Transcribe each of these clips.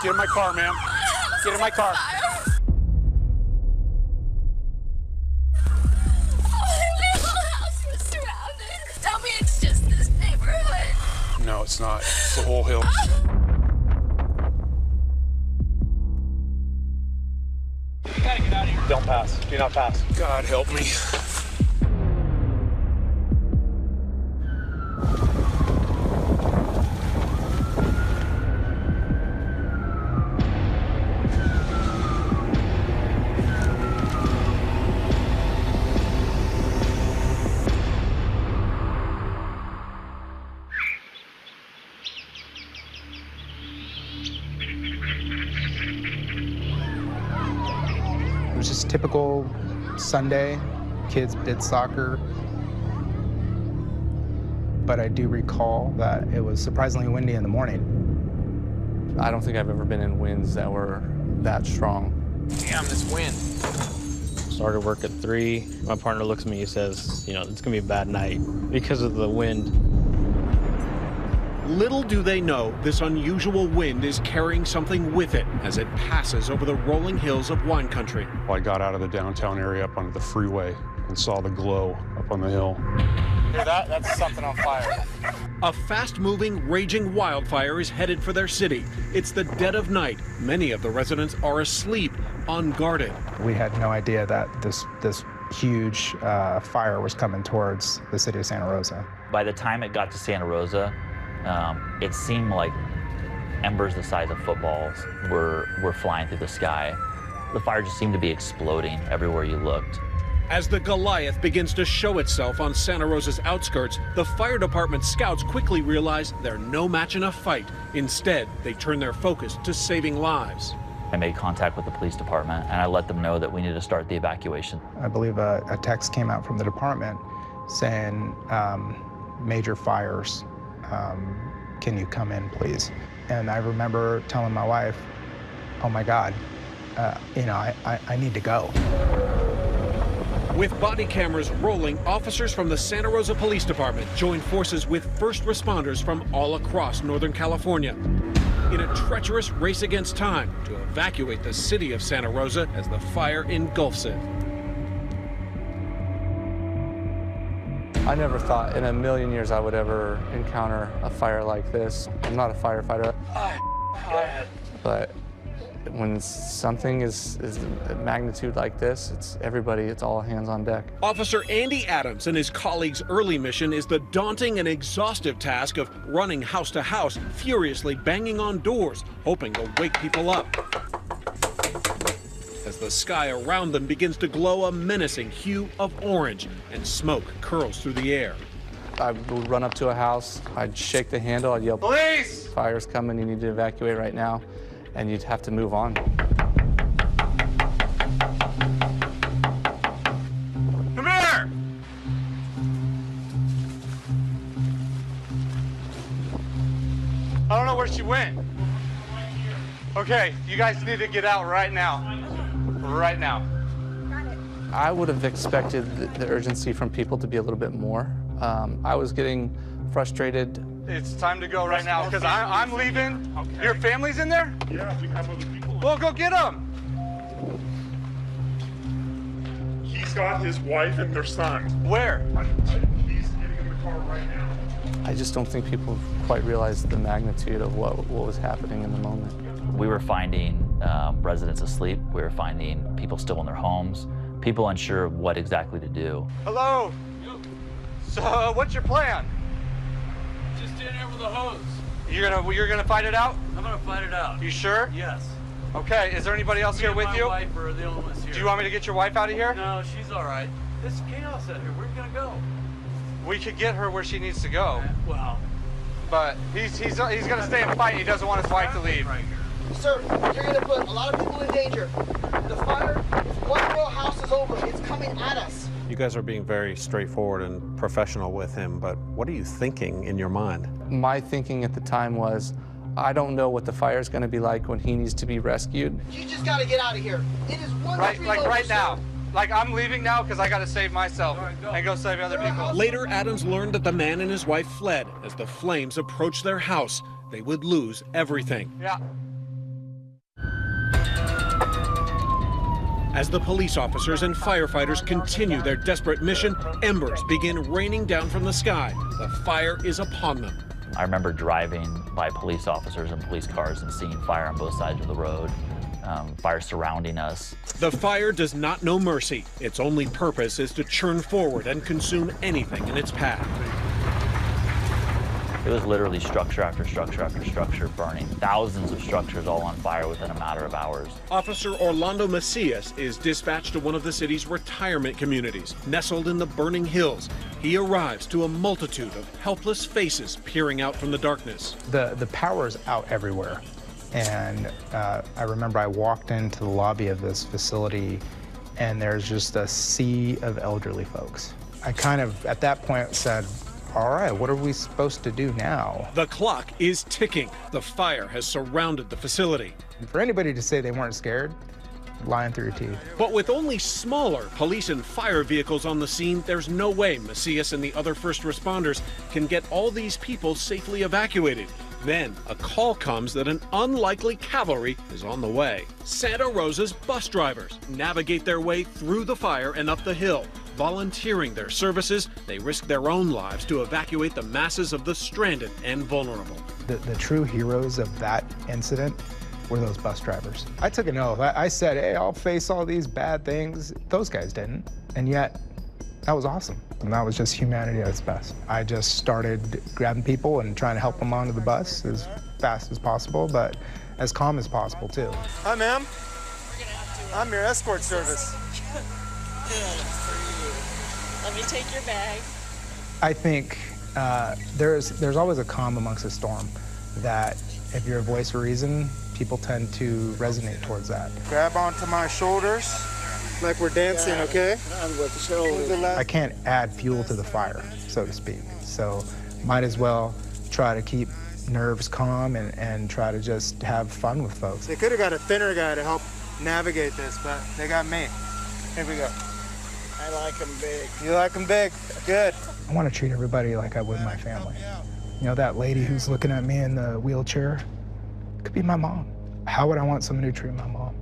Get in my car, ma'am. Get in my car. Tell me it's just this neighborhood. No, it's not. It's the whole hill. You gotta get out of here. Don't pass. Do not pass. God help me. It was just typical Sunday. Kids did soccer. But I do recall that it was surprisingly windy in the morning. I don't think I've ever been in winds that were that strong. Damn, this wind. Started work at 3. My partner looks at me and says, you know, it's gonna be a bad night because of the wind. Little do they know, this unusual wind is carrying something with it as it passes over the rolling hills of wine country. I got out of the downtown area up onto the freeway and saw the glow up on the hill. Hear that? That's something on fire. A fast-moving, raging wildfire is headed for their city. It's the dead of night. Many of the residents are asleep, unguarded. We had no idea that this huge fire was coming towards the city of Santa Rosa. By the time it got to Santa Rosa, it seemed like embers the size of footballs were flying through the sky. The fire just seemed to be exploding everywhere you looked. As the Goliath begins to show itself on Santa Rosa's outskirts, the fire department scouts quickly realize they're no match in a fight. Instead, they turn their focus to saving lives. I made contact with the police department, and I let them know that we need to start the evacuation. I believe a text came out from the department saying, major fires, can you come in, please? And I remember telling my wife, oh my God, you know, I need to go. With body cameras rolling, officers from the Santa Rosa Police Department join forces with first responders from all across Northern California in a treacherous race against time to evacuate the city of Santa Rosa as the fire engulfs it. I never thought in a million years I would ever encounter a fire like this. I'm not a firefighter, but when something is a magnitude like this, it's all hands on deck. Officer Andy Adams and his colleagues' early mission is the daunting and exhaustive task of running house to house, furiously banging on doors, hoping to wake people up. As the sky around them begins to glow a menacing hue of orange and smoke curls through the air. I would run up to a house, I'd shake the handle, I'd yell, "Police! Fire's coming, you need to evacuate right now," and you'd have to move on. Come here! I don't know where she went. Okay, you guys need to get out right now. Right now. I would have expected the urgency from people to be a little bit more. I was getting frustrated. It's time to go right now because I'm leaving. Okay. Your family's in there? Yeah, we have other people. Well, go get them. He's got his wife and their son. Where? He's getting in the car right now. I just don't think people quite realized the magnitude of what was happening in the moment. We were finding residents asleep. We were finding people still in their homes, people unsure of what exactly to do. Hello? So, what's your plan? Just in here with a hose. You're gonna fight it out? I'm gonna fight it out. You sure? Yes. Okay, is there anybody else here with you? My wife are the only ones here. Do you want me to get your wife out of here? No, she's all right. This is chaos out here. Where are you gonna go? We could get her where she needs to go. Well, But he's gonna stay and fight. He doesn't want his wife to leave. right here. Sir, you're going to put a lot of people in danger. The fire, one row house is over. It's coming at us. You guys are being very straightforward and professional with him, but what are you thinking in your mind? My thinking at the time was, I don't know what the fire is going to be like when he needs to be rescued. You just got to get out of here. It is one street Like over, right sir. now. Like I'm leaving now because I got to save myself and go save other people. Later, Adams learned that the man and his wife fled. As the flames approached their house, they would lose everything. Yeah. As the police officers and firefighters continue their desperate mission, embers begin raining down from the sky. The fire is upon them. I remember driving by police officers and police cars and seeing fire on both sides of the road, fire surrounding us. The fire does not know mercy. Its only purpose is to churn forward and consume anything in its path. It was literally structure after structure after structure burning. Thousands of structures all on fire within a matter of hours. Officer Orlando Macias is dispatched to one of the city's retirement communities, nestled in the burning hills. He arrives to a multitude of helpless faces peering out from the darkness. The power's out everywhere. And I remember I walked into the lobby of this facility and there's just a sea of elderly folks. I kind of, at that point, said, all right, what are we supposed to do now? The clock is ticking. The fire has surrounded the facility. And for anybody to say they weren't scared, lying through your teeth. But with only smaller police and fire vehicles on the scene, there's no way Macias and the other first responders can get all these people safely evacuated. Then a call comes that an unlikely cavalry is on the way. Santa Rosa's bus drivers navigate their way through the fire and up the hill. Volunteering their services, they risk their own lives to evacuate the masses of the stranded and vulnerable. The true heroes of that incident were those bus drivers. I took an oath. I said, hey, I'll face all these bad things. Those guys didn't. And yet, that was awesome. And that was just humanity at its best. I just started grabbing people and trying to help them onto the bus as fast as possible, but as calm as possible, too. Hi, ma'am. I'm your escort service. Let me take your bag. I think there's always a calm amongst a storm, that if you're a voice of reason, people tend to resonate towards that. Grab onto my shoulders like we're dancing, okay? With the shoulders. I can't add fuel to the fire, so to speak. So might as well try to keep nerves calm and try to just have fun with folks. They could have got a thinner guy to help navigate this, but they got me. Here we go. I like them big. You like them big? Good. I want to treat everybody like I would my family. You know, that lady who's looking at me in the wheelchair could be my mom. How would I want somebody to treat my mom?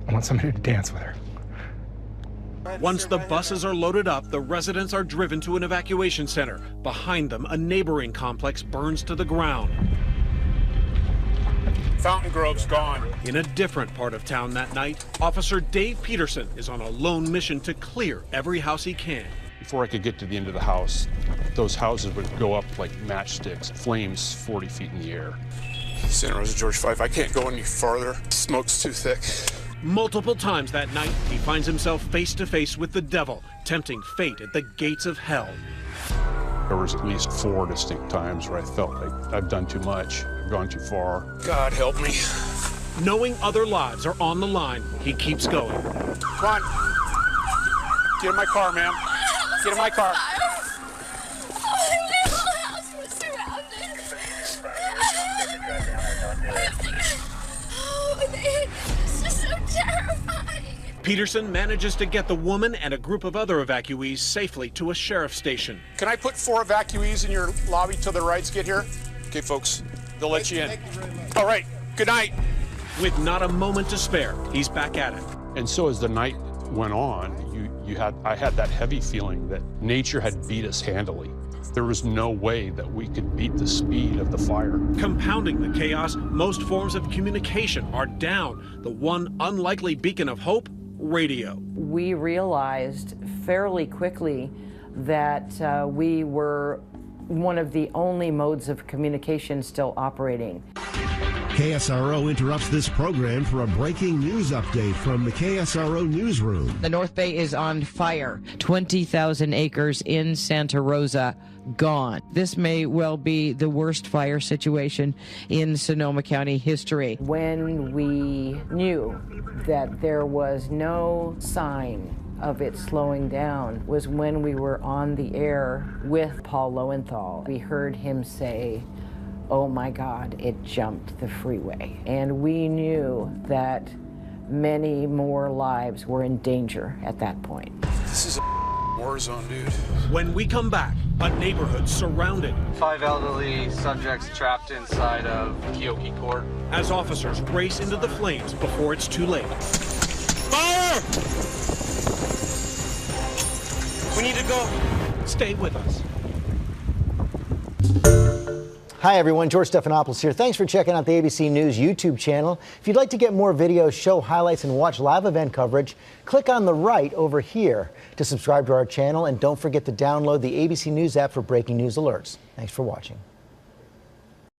I want somebody to dance with her. Once the buses are loaded up, the residents are driven to an evacuation center. Behind them, a neighboring complex burns to the ground. Fountain Grove's gone. In a different part of town that night, Officer Dave Peterson is on a lone mission to clear every house he can. Before I could get to the end of the house, those houses would go up like matchsticks, flames 40 feet in the air. Santa Rosa, George 5, I can't go any farther. Smoke's too thick. Multiple times that night, he finds himself face to face with the devil, tempting fate at the gates of hell. There was at least 4 distinct times where I felt like I've done too much, I've gone too far. God help me. Knowing other lives are on the line, he keeps going. Come on. Get in my car, ma'am. Get in my car. Peterson manages to get the woman and a group of other evacuees safely to a sheriff's station. Can I put 4 evacuees in your lobby till the rides get here? Okay, folks, they'll let you in. All right, good night. With not a moment to spare, he's back at it. And so as the night went on, I had that heavy feeling that nature had beat us handily. There was no way that we could beat the speed of the fire. Compounding the chaos, most forms of communication are down. The one unlikely beacon of hope, radio. We realized fairly quickly that we were one of the only modes of communication still operating. KSRO interrupts this program for a breaking news update from the KSRO newsroom. The North Bay is on fire. 20,000 acres in Santa Rosa gone. This may well be the worst fire situation in Sonoma County history. When we knew that there was no sign of it slowing down was when we were on the air with Paul Lowenthal. We heard him say, "Oh my God, it jumped the freeway." And we knew that many more lives were in danger at that point. This is a war zone, dude. When we come back, a neighborhood surrounded. 5 elderly subjects trapped inside of Keoki Court. As officers race into the flames before it's too late. Fire! We need to go. Stay with us. Hi everyone, George Stephanopoulos here. Thanks for checking out the ABC News YouTube channel. If you'd like to get more videos, show highlights, and watch live event coverage, click on the right over here to subscribe to our channel, and don't forget to download the ABC News app for breaking news alerts. Thanks for watching.